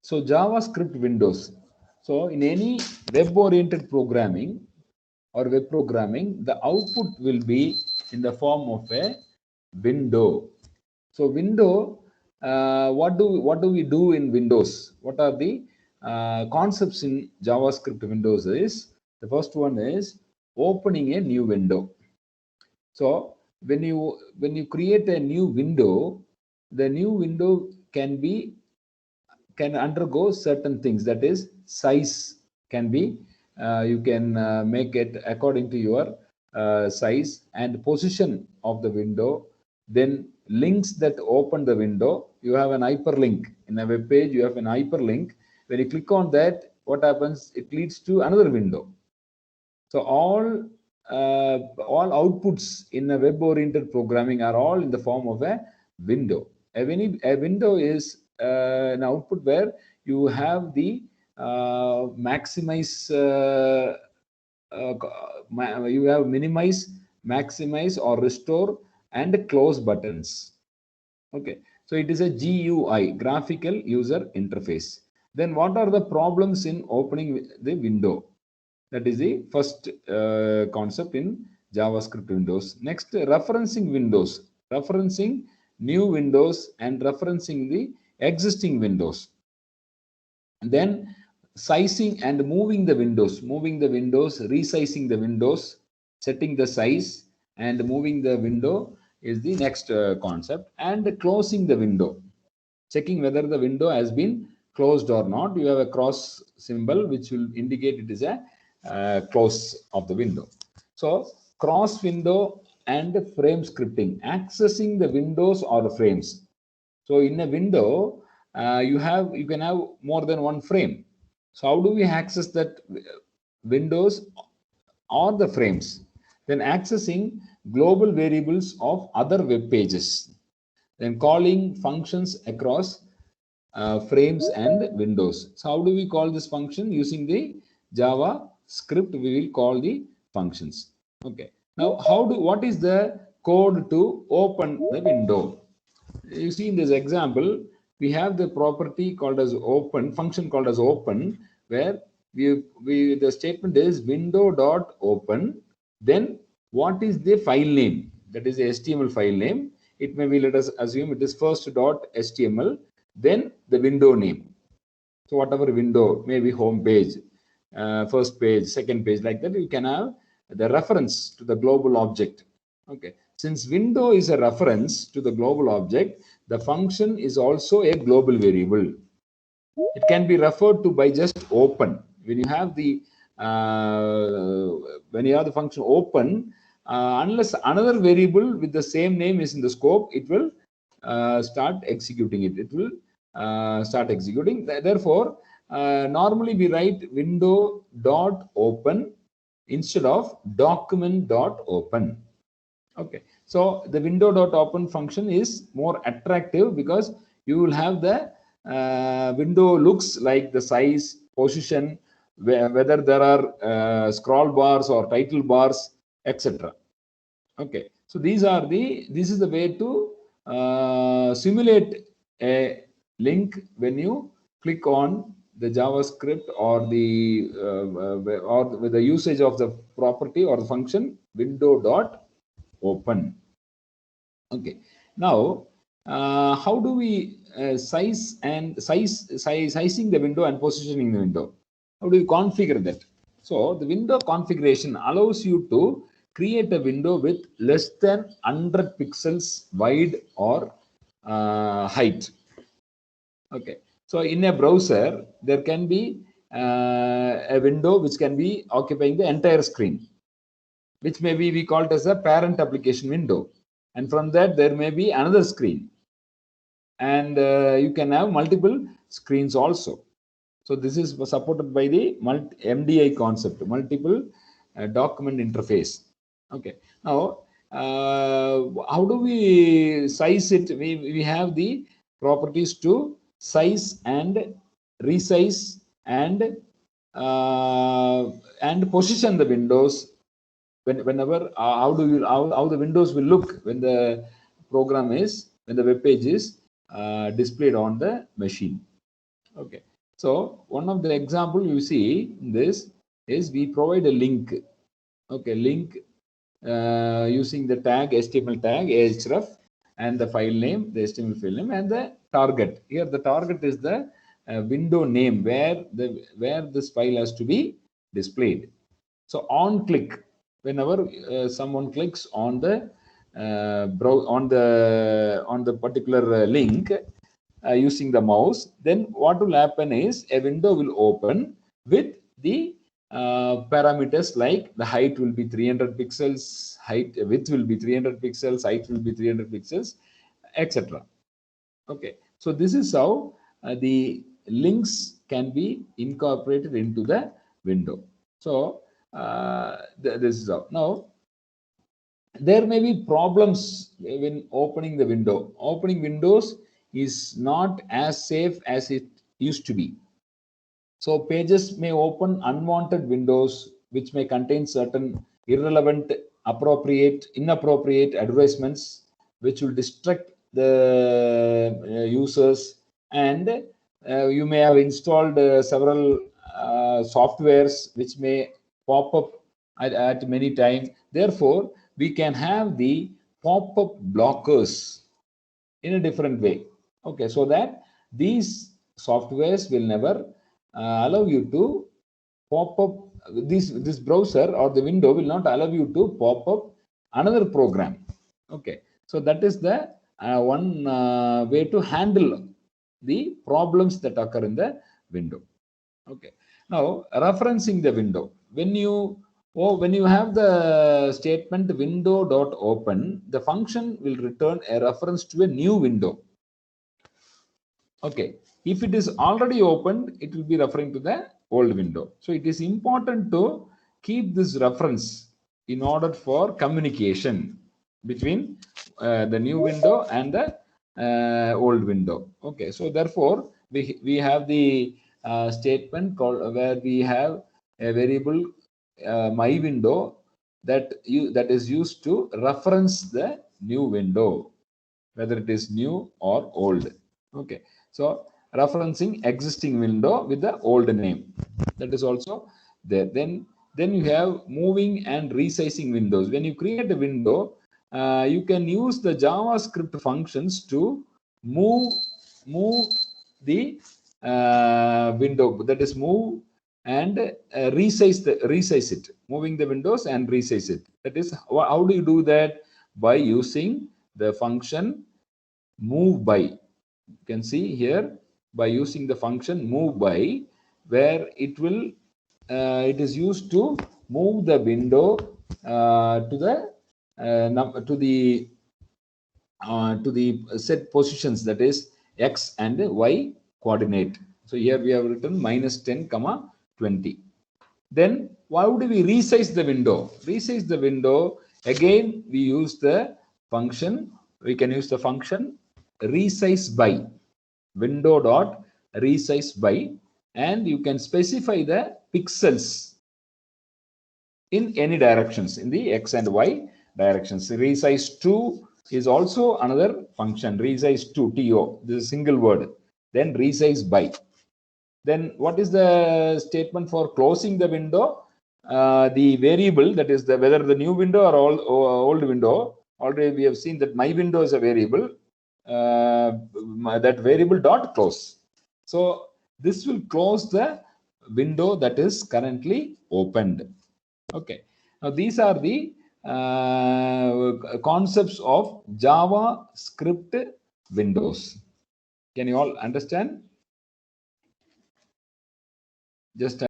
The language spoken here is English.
So JavaScript windows. So in any web-oriented programming or web programming, the output will be in the form of a window. So window, what do we do in Windows? What are the concepts in JavaScript Windows? Is the first one is opening a new window. So when you create a new window, the new window can undergo certain things. That is, size can be you can make it according to your size, and position of the window. Then links that open the window. You have an hyperlink in a web page. You have an hyperlink. When you click on that, what happens? It leads to another window. So all outputs in a web-oriented programming are all in the form of a window. A window is an output where you have the maximize, you have minimize, maximize, or restore and close buttons. Okay, so it is a GUI, graphical user interface. Then what are the problems in opening the window? That is the first concept in JavaScript windows. Next, referencing windows, referencing new windows and referencing the existing windows. And then sizing and moving the windows, resizing the windows, setting the size and moving the window is the next concept. And closing the window, checking whether the window has been closed or not. You have a cross symbol which will indicate it is a close of the window. So cross window and frame scripting, accessing the windows or frames. So in a window, you can have more than one frame. So how do we access that windows or the frames? Then accessing global variables of other web pages. Then calling functions across frames and windows. So how do we call this function? Using the JavaScript, we will call the functions. Okay. Now, what is the code to open the window? You see in this example, we have the property called as open, function called as open, where the statement is window.open. Then what is the file name? That is the HTML file name. It may be, let us assume it is first.html, then the window name. So whatever window, maybe home page, first page, second page, like that, you can have the reference to the global object. Okay. Since window is a reference to the global object, the function is also a global variable. It can be referred to by just open. When you have the function open, unless another variable with the same name is in the scope, it will start executing it. It will start executing. Therefore, normally we write window.open instead of document.open. Okay, so the window.open function is more attractive because you will have the window looks like the size, position, whether there are scroll bars or title bars, etc. Okay, so this is the way to simulate a link when you click on the JavaScript or with the usage of the property or the function window.open. Okay, now how do we sizing the window and positioning the window? How do you configure that? So the window configuration allows you to create a window with less than 100 pixels wide or height. Okay, so in a browser there can be a window which can be occupying the entire screen, which maybe we call it as a parent application window, and from that there may be another screen, and you can have multiple screens also. So this is supported by the MDI concept, multiple document interface. Okay, now how do we size it? We have the properties to size and resize and position the windows whenever how the windows will look when the web page is displayed on the machine. Okay, So one of the example you see in this is we provide a link. Okay, link using the tag HTML tag ahref and the file name, the HTML file name, and the target. Here the target is the window name where this file has to be displayed. So on click, whenever someone clicks on the on the particular link using the mouse, then what will happen is a window will open with the parameters like the height will be 300 pixels, width will be 300 pixels, height will be 300 pixels, etc. Okay, so this is how the links can be incorporated into the window. So this is how. Now there may be problems when opening the window. Opening windows is not as safe as it used to be. So pages may open unwanted windows which may contain certain irrelevant, inappropriate advertisements which will distract the users, and you may have installed several softwares which may pop up at many times. Therefore, we can have the pop-up blockers in a different way. Okay, so that these softwares will never allow you to pop up this browser, or the window will not allow you to pop up another program. Okay, so that is the one way to handle the problems that occur in the window. Okay, now referencing the window, when you have the statement window dot open, the function will return a reference to a new window. Okay, if it is already opened, it will be referring to the old window. So it is important to keep this reference in order for communication between the new window and the old window. Okay, so therefore we have the statement called where we have a variable my window that is used to reference the new window, whether it is new or old. Okay, so referencing existing window with the old name, that is also there. Then you have moving and resizing windows. When you create a window, you can use the JavaScript functions to move the window, that is move and resize it, moving the windows and resize it. That is how do you do that? By using the function move by. You can see here, by using the function move by, where it is used to move the window to the set positions, that is x and y coordinate. So here we have written -10, 20. Then why would we resize the window? Resize the window, again we use the function. We can use the function resize by, window dot resize by, and you can specify the pixels in any directions, in the x and y directions. Resize to is also another function, resize to, to, this is a single word. Then resize by. Then what is the statement for closing the window? The variable, that is the whether the new window or old window. Already we have seen that my window is a variable. That variable dot close. So this will close the window that is currently opened. Okay. Now these are the concepts of JavaScript windows. Can you all understand? Just